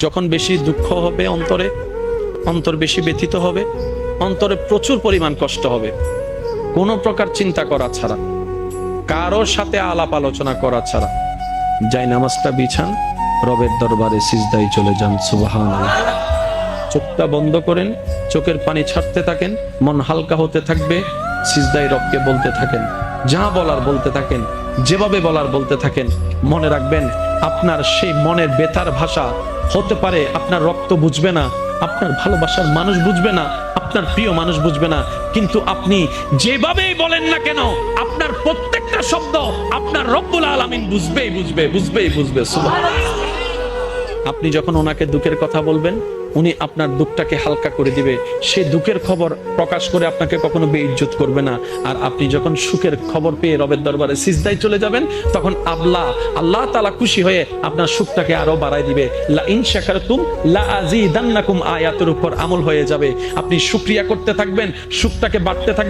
যখন বেশি দুঃখ হবে অন্তর বেশি ব্যথিত হবে, অন্তরে প্রচুর পরিমাণ কষ্ট হবে, কোনো প্রকার চিন্তা করা ছাড়া, কারোর সাথে আলাপ আলোচনা করা ছাড়া যাই নামাজটা বিছান, রবের দরবারে সিজদায় চলে যান। সুবহানাল্লাহ। চোখটা বন্ধ করেন, চোখের পানি ছাড়তে থাকেন, মন হালকা হতে থাকবে, সিজদায় রবকে বলতে থাকেন, যা বলার বলতে থাকেন, যেভাবে বলার বলতে থাকেন। মনে রাখবেন, আপনার সেই মনের বেতার ভাষা হতে পারে আপনার রক্ত বুঝবে না, আপনার ভালোবাসার মানুষ বুঝবে না, আপনার প্রিয় মানুষ বুঝবে না, কিন্তু আপনি যেভাবেই বলেন না কেন, আপনার প্রত্যেকটা শব্দ আপনার রব্বুল আলামিন বুঝবে। সুবহানাল্লাহ। আপনি যখন ওনাকে দুঃখের কথা বলবেন, উনি আপনার দুঃখটাকে হালকা করে দিবে। সেই দুঃখের খবর প্রকাশ করে আপনাকে কখনো বেইজ্জত করবে না। আর আপনি যখন সুখের খবর পেয়ে রবের দরবারে সিজদায় চলে যাবেন, তখন আল্লাহ তাআলা খুশি হয়ে আপনার সুখটাকে আরো বাড়ায় দিবে। লা ইন শাকারতুম লা আযীদান্নাকুম আয়াতের উপর আমল হয়ে যাবে। আপনি শুকরিয়া করতে থাকবেন, সুখটাকে বাড়তে থাকবে।